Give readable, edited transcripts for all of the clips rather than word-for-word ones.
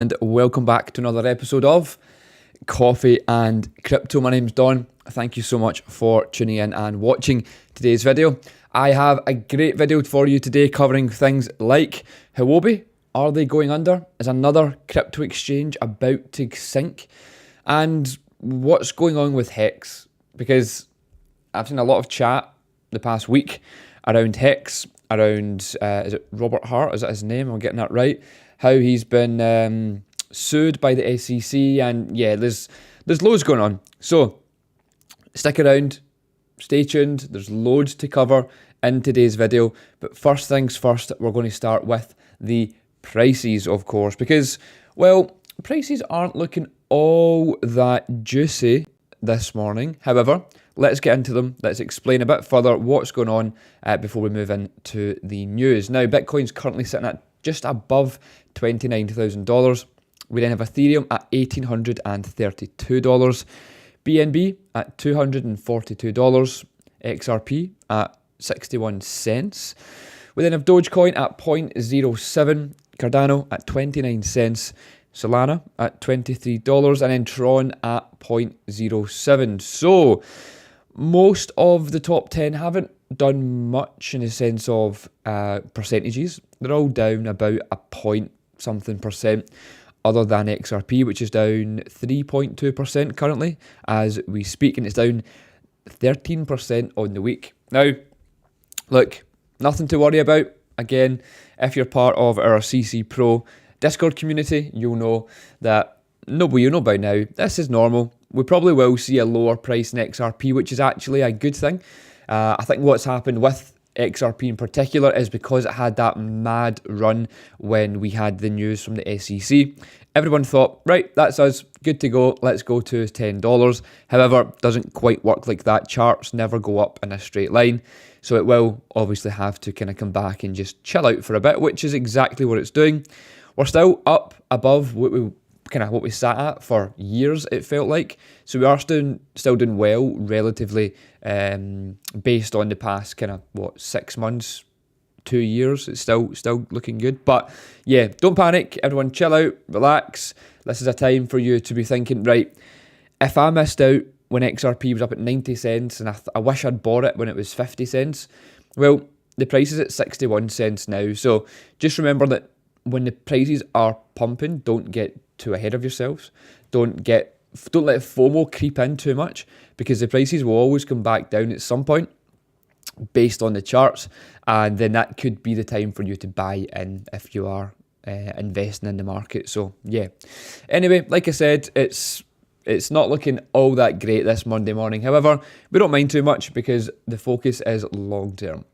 And welcome back to another episode of Coffee and Crypto. My name's Don. Thank you so much for tuning in and watching today's video. I have a great video for you today covering things like Huobi. Are they going under? Is another crypto exchange about to sink? And what's going on with HEX? Because I've seen a lot of chat the past week around HEX, around, is it Robert Hart? Is that his name? I'm getting that right. How he's been sued by the SEC, and yeah, there's loads going on. So stick around, stay tuned. There's loads to cover in today's video. But first things first, we're going to start with the prices, of course, because, well, prices aren't looking all that juicy this morning. However, let's get into them. Let's explain a bit further what's going on before we move into the news. Now, Bitcoin's currently sitting at just above $29,000. We then have Ethereum at $1,832, BNB at $242, XRP at 61 cents. We then have Dogecoin at 0.07, Cardano at 29 cents, Solana at $23, and then Tron at 0.07. So most of the top 10 haven't done much in the sense of percentages. They're all down about a point something percent, other than XRP, which is down 3.2% currently as we speak, and it's down 13% on the week. Now, look, nothing to worry about. Again, if you're part of our CC Pro Discord community, you'll know that, you know by now, this is normal. We probably will see a lower price in XRP, which is actually a good thing. I think what's happened with XRP in particular is because it had that mad run when we had the news from the SEC. Everyone thought, right, that's us, good to go, let's go to $10. However, it doesn't quite work like that. Charts never go up in a straight line. So it will obviously have to kind of come back and just chill out for a bit, which is exactly what it's doing. We're still up above what we sat at for years, it felt like. So we are still doing well relatively based on the past 6 months, 2 years. It's still looking good. But yeah, don't panic. Everyone chill out, relax. This is a time for you to be thinking, right, if I missed out when XRP was up at 90 cents and I wish I'd bought it when it was 50 cents, well, the price is at 61 cents now. So just remember that when the prices are pumping, don't get too ahead of yourselves. Don't let FOMO creep in too much, because the prices will always come back down at some point based on the charts, and then that could be the time for you to buy in if you are investing in the market. So yeah, anyway, like I said, it's not looking all that great this Monday morning. However, we don't mind too much because the focus is long term.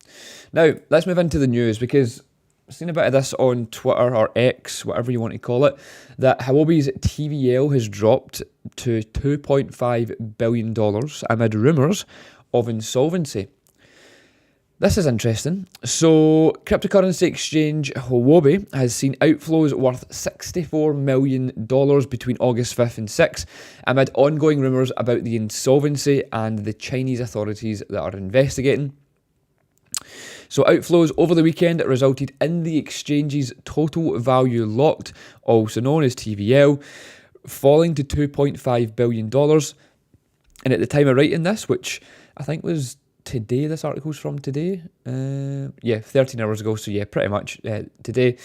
Now, let's move into the news, because I've seen a bit of this on Twitter or X, whatever you want to call it, that Huobi's TVL has dropped to $2.5 billion amid rumours of insolvency. This is interesting. So, cryptocurrency exchange Huobi has seen outflows worth $64 million between August 5th and 6th amid ongoing rumours about the insolvency and the Chinese authorities that are investigating. So outflows over the weekend resulted in the exchange's total value locked, also known as TVL, falling to $2.5 billion. And at the time of writing this, which I think was today, this article's from today, 13 hours ago, so yeah, pretty much today,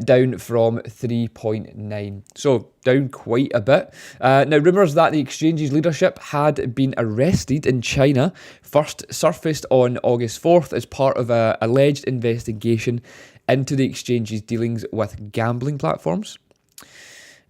down from 3.9, so down quite a bit. Now, rumours that the exchange's leadership had been arrested in China first surfaced on August 4th as part of an alleged investigation into the exchange's dealings with gambling platforms.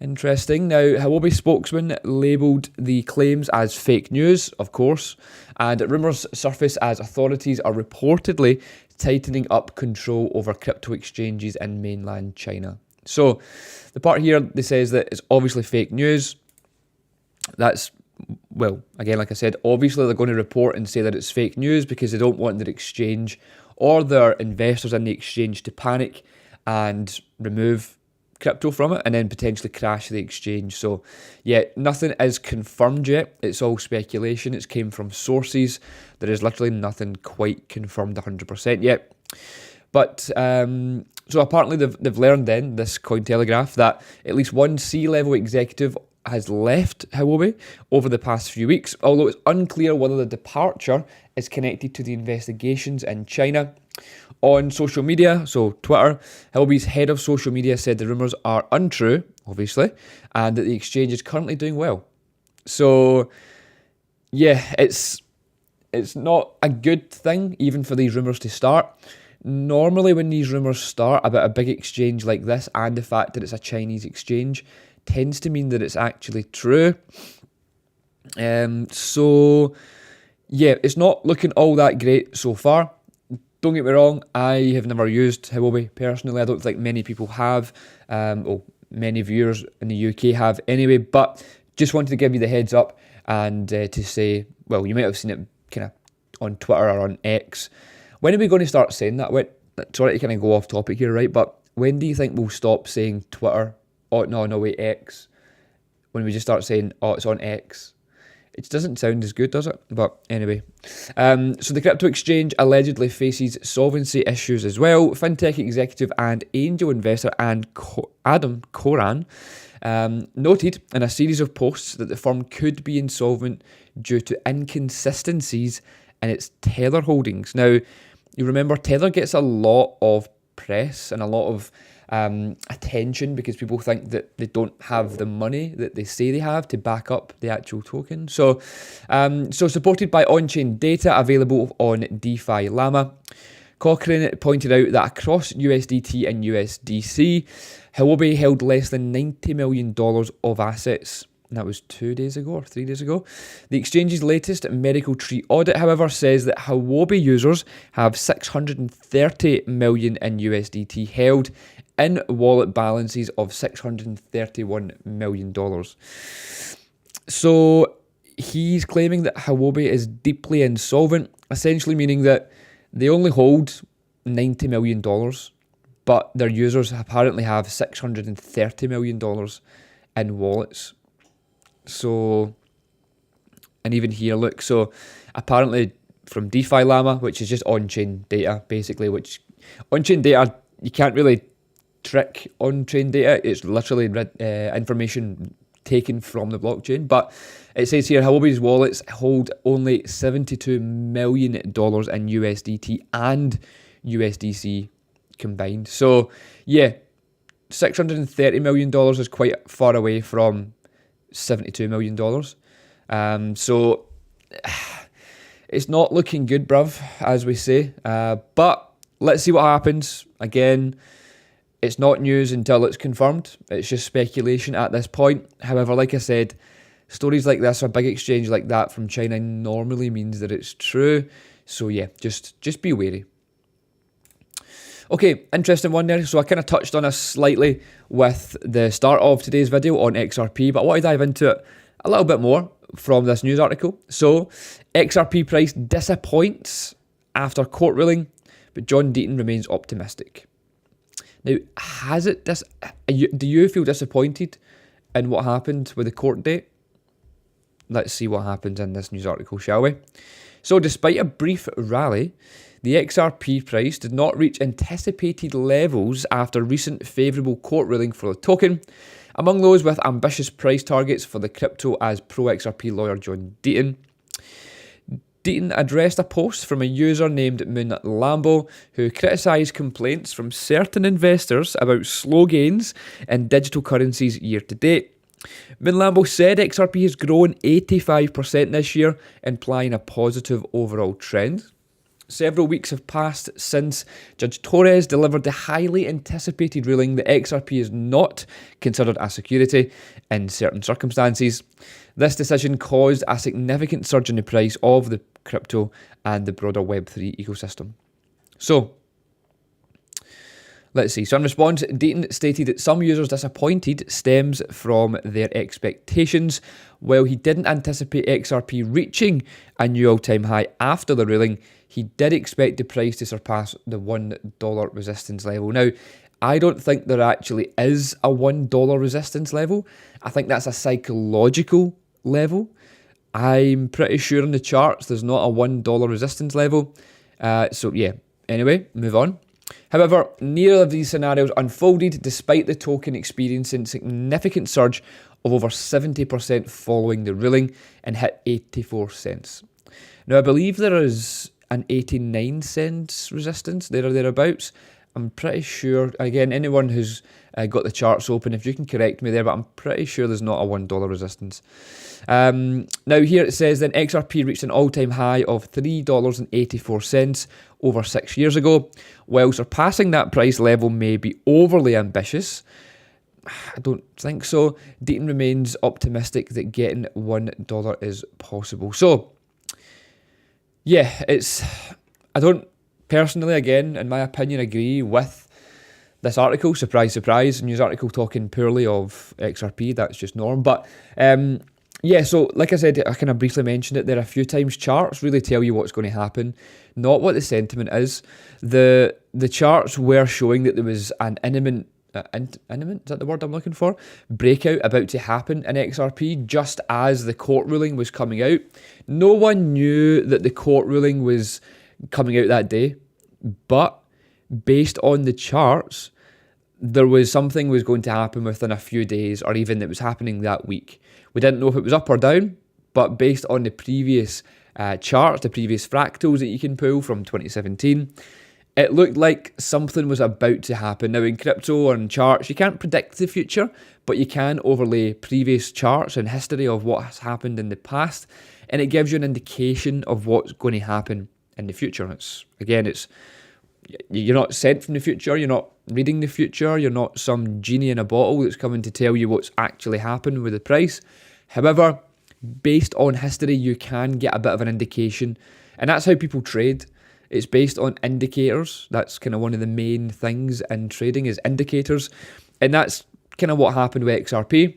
Interesting. Now, Huobi spokesman labelled the claims as fake news, of course, and rumours surface as authorities are reportedly tightening up control over crypto exchanges in mainland China. So, the part here that says that it's obviously fake news, that's, well, again, like I said, obviously they're going to report and say that it's fake news because they don't want their exchange or their investors in the exchange to panic and remove crypto from it and then potentially crash the exchange. So yeah, nothing is confirmed yet. It's all speculation. It's came from sources. There is literally nothing quite confirmed 100% yet. But so apparently they've learned then, this Cointelegraph, that at least one C-level executive has left Huobi over the past few weeks, although it's unclear whether the departure is connected to the investigations in China. On social media, so Twitter, Huobi's head of social media said the rumours are untrue, obviously, and that the exchange is currently doing well. So, yeah, it's not a good thing, even for these rumours to start. Normally when these rumours start about a big exchange like this, and the fact that it's a Chinese exchange, tends to mean that it's actually true. So, yeah, it's not looking all that great so far. Don't get me wrong, I have never used Huobi personally. I don't think many people have, many viewers in the UK have anyway, but just wanted to give you the heads up and to say, well, you might have seen it kind of on Twitter or on X. When are we going to start saying that? Sorry to kind of go off topic here, right? But when do you think we'll stop saying Twitter? Oh, no, wait, X. When we just start saying, oh, it's on X. It doesn't sound as good, does it? But anyway. So the crypto exchange allegedly faces solvency issues as well. Fintech executive and angel investor Adam Koran noted in a series of posts that the firm could be insolvent due to inconsistencies in its Tether holdings. Now, you remember Tether gets a lot of press and a lot of attention because people think that they don't have the money that they say they have to back up the actual token. So supported by on-chain data available on DeFi Llama, Cochrane pointed out that across USDT and USDC, Huobi held less than $90 million of assets. That was 2 days ago or 3 days ago. The exchange's latest medical tree audit, however, says that Huobi users have $630 million in USDT held in wallet balances of $631 million. So he's claiming that Huobi is deeply insolvent, essentially meaning that they only hold $90 million, but their users apparently have $630 million in wallets. So, and even here, look, so apparently from DeFi Llama, which is just on-chain data, basically, which on-chain data, you can't really trick on-chain data. It's literally information taken from the blockchain. But it says here, Huobi's wallets hold only $72 million in USDT and USDC combined. So, yeah, $630 million is quite far away from $72 million. So it's not looking good, bruv, as we say. But let's see what happens. Again, it's not news until it's confirmed. It's just speculation at this point. However, like I said, stories like this, or a big exchange like that from China, normally means that it's true. So yeah, just be wary. Okay, interesting one there. So I kind of touched on this slightly with the start of today's video on XRP, but I want to dive into it a little bit more from this news article. So XRP price disappoints after court ruling, but John Deaton remains optimistic. Now, do you feel disappointed in what happened with the court date? Let's see what happens in this news article, shall we? So despite a brief rally, the XRP price did not reach anticipated levels after recent favourable court ruling for the token. Among those with ambitious price targets for the crypto as pro-XRP lawyer John Deaton. Deaton addressed a post from a user named Moon Lambo who criticised complaints from certain investors about slow gains in digital currencies year to date. Moon Lambo said XRP has grown 85% this year, implying a positive overall trend. Several weeks have passed since Judge Torres delivered the highly anticipated ruling that XRP is not considered a security in certain circumstances. This decision caused a significant surge in the price of the crypto and the broader Web3 ecosystem. So, let's see. So in response, Deaton stated that some users' disappointed stems from their expectations. While he didn't anticipate XRP reaching a new all-time high after the ruling, he did expect the price to surpass the $1 resistance level. Now, I don't think there actually is a $1 resistance level. I think that's a psychological level. I'm pretty sure in the charts there's not a $1 resistance level. So yeah, anyway, move on. However, neither of these scenarios unfolded despite the token experiencing significant surge of over 70% following the ruling and hit 84 cents. Now, I believe there is an 89 cents resistance there or thereabouts. I'm pretty sure, again, anyone who's got the charts open, if you can correct me there, but I'm pretty sure there's not a $1 resistance. Now here it says then XRP reached an all-time high of $3.84 over 6 years ago. While surpassing that price level may be overly ambitious, I don't think so. Deaton remains optimistic that getting $1 is possible. So, yeah, I don't personally, again, in my opinion, agree with this article. Surprise, surprise. News article talking poorly of XRP. That's just norm. But yeah, so like I said, I kind of briefly mentioned it there a few times. Charts really tell you what's going to happen, not what the sentiment is. The charts were showing that there was an imminent, is that the word I'm looking for? Breakout about to happen in XRP just as the court ruling was coming out. No one knew that the court ruling was coming out that day, but based on the charts, there was something was going to happen within a few days, or even it was happening that week. We didn't know if it was up or down, but based on the previous charts, the previous fractals that you can pull from 2017, it looked like something was about to happen. Now in crypto or in charts, you can't predict the future, but you can overlay previous charts and history of what has happened in the past, and it gives you an indication of what's going to happen in the future. You're not sent from the future, you're not reading the future, you're not some genie in a bottle that's coming to tell you what's actually happened with the price. However, based on history, you can get a bit of an indication, and that's how people trade. It's based on indicators. That's kind of one of the main things in trading is indicators, and that's kind of what happened with XRP.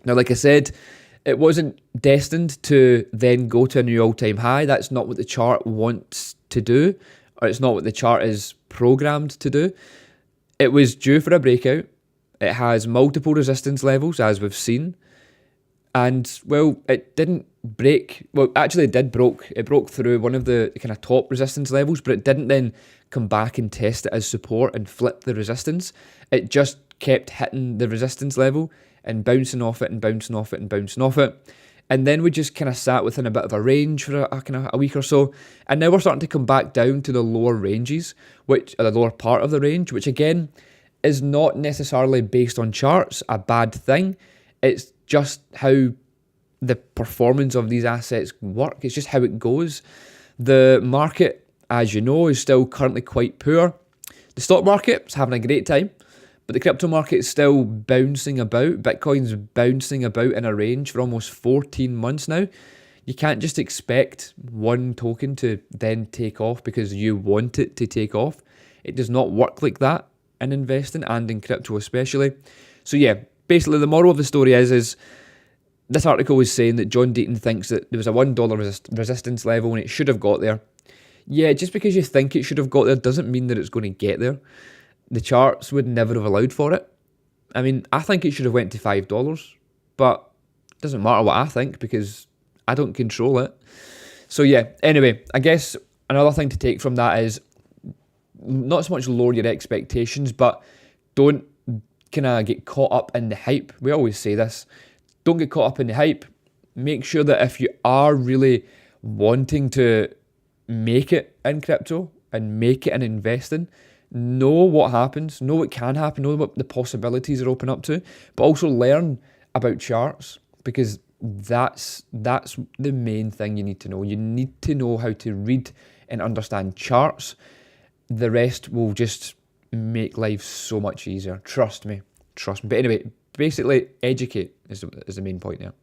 Now, like I said, it wasn't destined to then go to a new all-time high. That's not what the chart wants to do, or it's not what the chart is programmed to do. It was due for a breakout. It has multiple resistance levels, as we've seen. And, well, it didn't break. Well, actually, it broke. It broke through one of the kind of top resistance levels, but it didn't then come back and test it as support and flip the resistance. It just kept hitting the resistance level and bouncing off it and bouncing off it and bouncing off it. And then we just kind of sat within a bit of a range for a kind of a week or so. And now we're starting to come back down to the lower ranges, which are the lower part of the range, which again is not necessarily based on charts a bad thing. It's just how the performance of these assets work. It's just how it goes. The market, as you know, is still currently quite poor. The stock market is having a great time, but the crypto market is still bouncing about. Bitcoin's bouncing about in a range for almost 14 months now. You can't just expect one token to then take off because you want it to take off. It does not work like that in investing and in crypto especially. So yeah, basically the moral of the story is this article is saying that John Deaton thinks that there was a $1 resistance level and it should have got there. Yeah, just because you think it should have got there doesn't mean that it's going to get there. The charts would never have allowed for it. I mean, I think it should have went to $5, but it doesn't matter what I think because I don't control it. So yeah, anyway, I guess another thing to take from that is not so much lower your expectations, but don't kind of get caught up in the hype. We always say this. Don't get caught up in the hype. Make sure that if you are really wanting to make it in crypto and make it in investing, know what happens, know what can happen, know what the possibilities are open up to, but also learn about charts because that's the main thing you need to know. You need to know how to read and understand charts. The rest will just make life so much easier. Trust me. But anyway, basically educate is the main point there.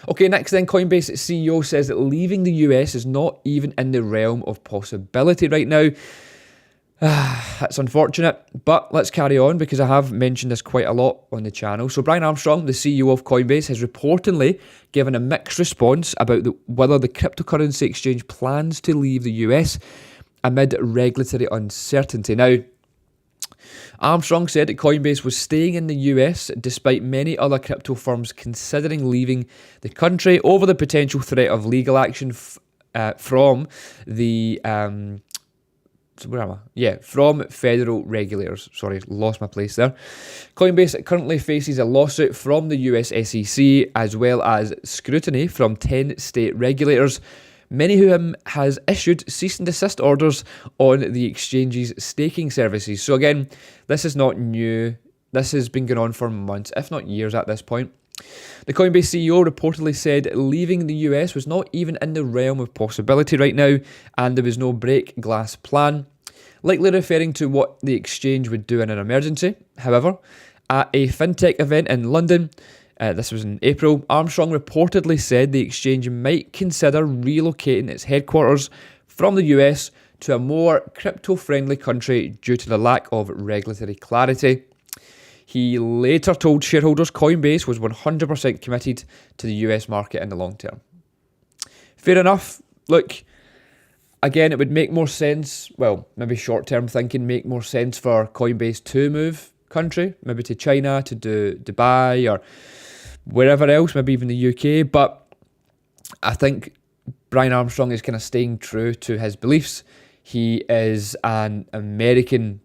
Okay, next then, Coinbase CEO says that leaving the US is not even in the realm of possibility right now. That's unfortunate, but let's carry on because I have mentioned this quite a lot on the channel. So Brian Armstrong, the CEO of Coinbase, has reportedly given a mixed response about whether the cryptocurrency exchange plans to leave the US amid regulatory uncertainty. Now, Armstrong said that Coinbase was staying in the US despite many other crypto firms considering leaving the country over the potential threat of legal action from the So where am I? Yeah, from federal regulators. Sorry, lost my place there. Coinbase currently faces a lawsuit from the US SEC as well as scrutiny from 10 state regulators, many of whom has issued cease and desist orders on the exchange's staking services. So again, this is not new. This has been going on for months, if not years at this point. The Coinbase CEO reportedly said leaving the US was not even in the realm of possibility right now, and there was no break glass plan, likely referring to what the exchange would do in an emergency. However, at a fintech event in London, this was in April, Armstrong reportedly said the exchange might consider relocating its headquarters from the US to a more crypto-friendly country due to the lack of regulatory clarity. He later told shareholders Coinbase was 100% committed to the US market in the long term. Fair enough. Look, again, it would make more sense, well, maybe short-term thinking, make more sense for Coinbase to move country, maybe to China, to Dubai, or wherever else, maybe even the UK. But I think Brian Armstrong is kind of staying true to his beliefs. He is an American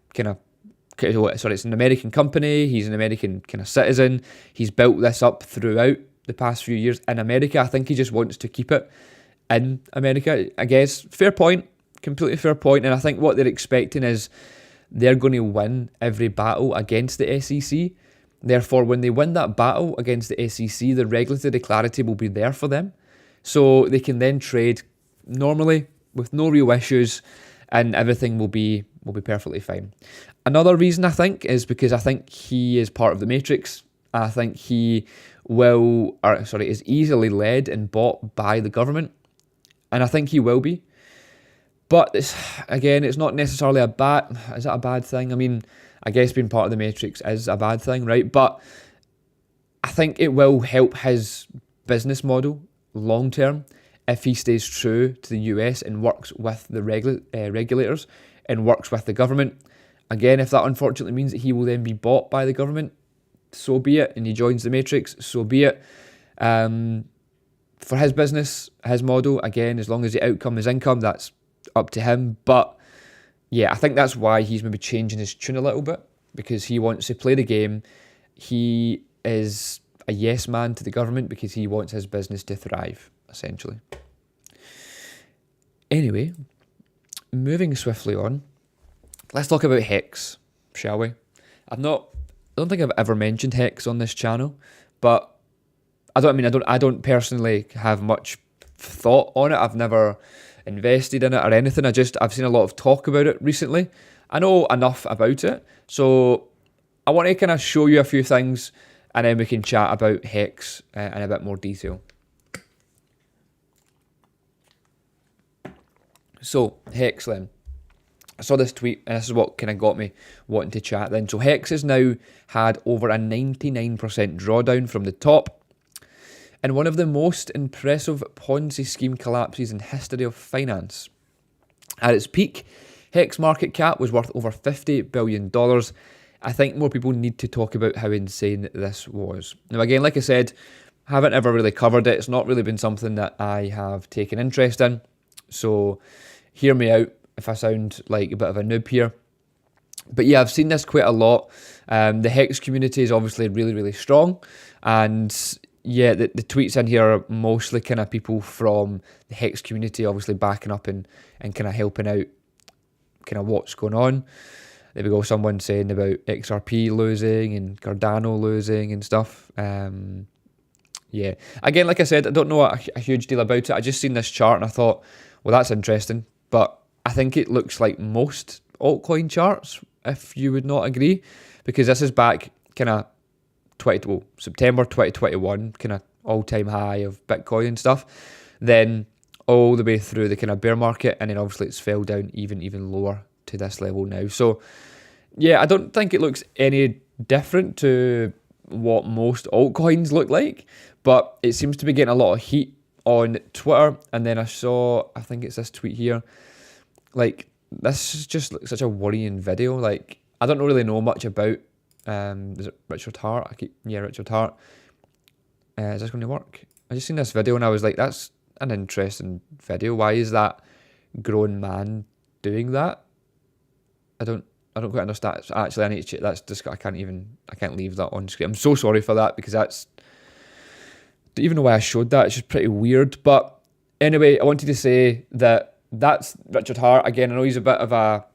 it's an American company. He's an American kind of citizen. He's built this up throughout the past few years in America. I think he just wants to keep it in America, I guess. Fair point, completely fair point. And I think what they're expecting is they're going to win every battle against the SEC. Therefore, when they win that battle against the SEC, the regulatory clarity will be there for them. So they can then trade normally with no real issues, and everything will be perfectly fine. Another reason I think is because I think he is part of the matrix. I think he is easily led and bought by the government, and I think he will be. But it's not necessarily is that a bad thing? I mean, I guess being part of the matrix is a bad thing, right? But I think it will help his business model long term if he stays true to the US and works with the regulators and works with the government. Again, if that unfortunately means that he will then be bought by the government, so be it, and he joins the matrix, so be it. For his business, his model, again, as long as the outcome is income, that's up to him. But yeah, I think that's why he's maybe changing his tune a little bit, because he wants to play the game. He is a yes man to the government because he wants his business to thrive, essentially. Anyway, moving swiftly on, let's talk about HEX, shall we? I don't think I've ever mentioned HEX on this channel, but I don't personally have much thought on it. I've never invested in it or anything. I've seen a lot of talk about it recently. I know enough about it, so I want to kind of show you a few things, and then we can chat about HEX in a bit more detail. So, HEX then. I saw this tweet, and this is what kind of got me wanting to chat then. So HEX has now had over a 99% drawdown from the top, and one of the most impressive Ponzi scheme collapses in history of finance. At its peak, HEX market cap was worth over $50 billion. I think more people need to talk about how insane this was. Now again, like I said, haven't ever really covered it. It's not really been something that I have taken interest in. So hear me out if I sound like a bit of a noob here. But yeah, I've seen this quite a lot. The HEX community is obviously really, really strong. And yeah, the tweets in here are mostly kind of people from the HEX community obviously backing up and kind of helping out kind of what's going on. There we go, someone saying about XRP losing and Cardano losing and stuff. Yeah, again, like I said, I don't know a huge deal about it. I just seen this chart and I thought, well, that's interesting. But I think it looks like most altcoin charts, if you would not agree, because this is back kind of September 2021, kind of all-time high of Bitcoin and stuff, then all the way through the kind of bear market, and then obviously it's fell down even lower to this level now. So yeah, I don't think it looks any different to what most altcoins look like, but it seems to be getting a lot of heat on Twitter. And then I think it's this tweet here, like, this is just such a worrying video. Like, I don't really know much about, is it Richard Hart? Richard Hart. Is this going to work? I just seen this video and I was like, that's an interesting video. Why is that grown man doing that? I don't quite understand. Actually, I need to check. That's just, I can't leave that on screen. I'm so sorry for that, because don't even know why I showed that. It's just pretty weird. But anyway, I wanted to say that's Richard Hart. Again, I know he's a bit of a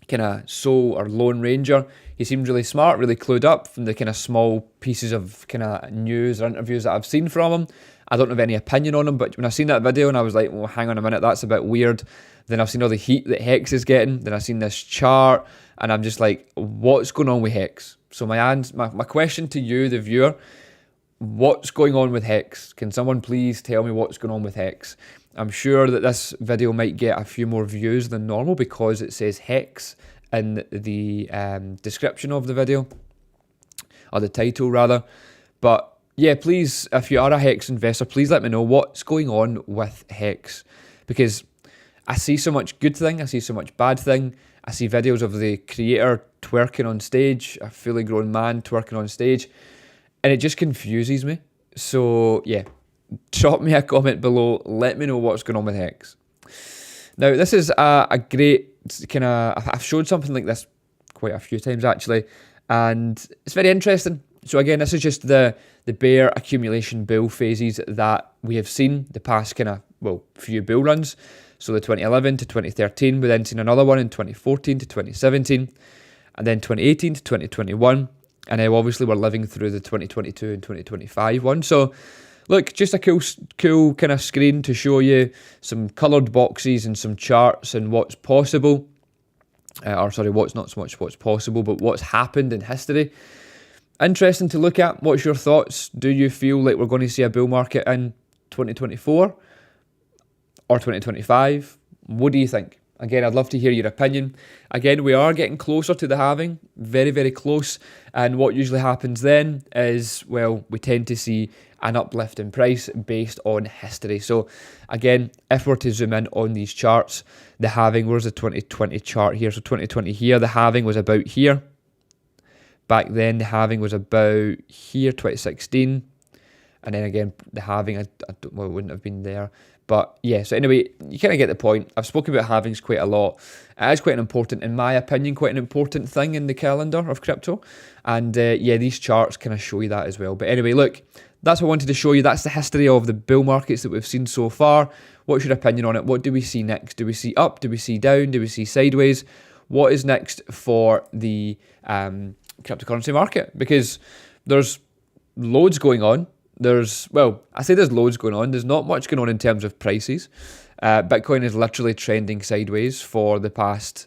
kind of soul or lone ranger. He seems really smart, really clued up from the kind of small pieces of kind of news or interviews that I've seen from him. I don't have any opinion on him, but when I seen that video and I was like, well, hang on a minute, that's a bit weird. Then I've seen all the heat that HEX is getting. Then I've seen this chart and I'm just like, what's going on with HEX? So my question to you, the viewer, what's going on with HEX? Can someone please tell me what's going on with HEX? I'm sure that this video might get a few more views than normal because it says HEX in the description of the video, or the title rather. But yeah, please, if you are a HEX investor, please let me know what's going on with HEX, because I see so much good thing, I see so much bad thing. I see videos of the creator twerking on stage, a fully grown man twerking on stage, and it just confuses me. So yeah, drop me a comment below, let me know what's going on with HEX. Now, this is a great kind of, I've showed something like this quite a few times actually, and it's very interesting. So again, this is just the bear accumulation bull phases that we have seen the past kind of, well, few bull runs. So the 2011 to 2013, we then seen another one in 2014 to 2017, and then 2018 to 2021, and now obviously we're living through the 2022 and 2025 one. So look, just a cool kind of screen to show you some coloured boxes and some charts and what's possible, what's not so much what's possible, but what's happened in history. Interesting to look at. What's your thoughts? Do you feel like we're going to see a bull market in 2024 or 2025? What do you think? Again, I'd love to hear your opinion. Again, we are getting closer to the halving, very, very close. And what usually happens then is, well, we tend to see an uplift in price based on history. So again, if we're to zoom in on these charts, the halving, where's the 2020 chart here? So 2020 here, the halving was about here. Back then, the halving was about here, 2016. And then again, the halving, it wouldn't have been there. But yeah, so anyway, you kind of get the point. I've spoken about halvings quite a lot. It is quite an important, in my opinion, quite an important thing in the calendar of crypto. And yeah, these charts kind of show you that as well. But anyway, look, that's what I wanted to show you. That's the history of the bull markets that we've seen so far. What's your opinion on it? What do we see next? Do we see up? Do we see down? Do we see sideways? What is next for the cryptocurrency market? Because there's loads going on. There's loads going on. There's not much going on in terms of prices. Bitcoin is literally trending sideways for the past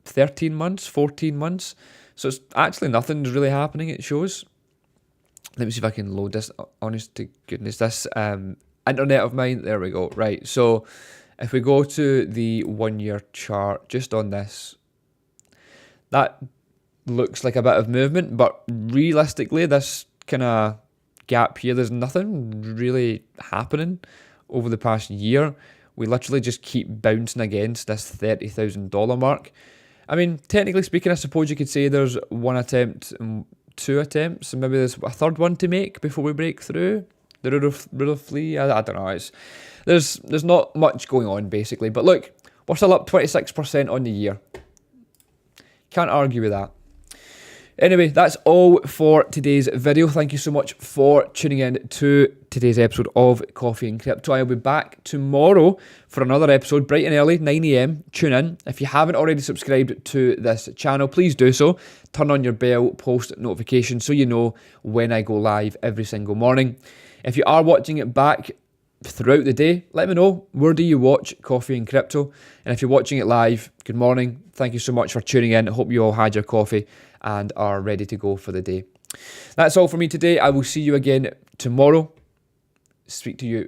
13 months, 14 months. So it's actually nothing's really happening, it shows. Let me see if I can load this. Honest to goodness, this internet of mine. There we go. Right. So if we go to the 1 year chart, just on this, that looks like a bit of movement, but realistically, this kind of gap here, there's nothing really happening over the past year. We literally just keep bouncing against this $30,000 mark. I mean, technically speaking, I suppose you could say there's one attempt and two attempts, and maybe there's a third one to make before we break through the rule of flea. I don't know. There's not much going on basically, but look, we're still up 26% on the year. Can't argue with that. Anyway, that's all for today's video. Thank you so much for tuning in to today's episode of Coffee and Crypto. I'll be back tomorrow for another episode, bright and early, 9 AM. Tune in. If you haven't already subscribed to this channel, please do so. Turn on your bell, post notifications so you know when I go live every single morning. If you are watching it back throughout the day, let me know, where do you watch Coffee and Crypto? And if you're watching it live, good morning. Thank you so much for tuning in. I hope you all had your coffee and are ready to go for the day. That's all for me today. I will see you again tomorrow. Speak to you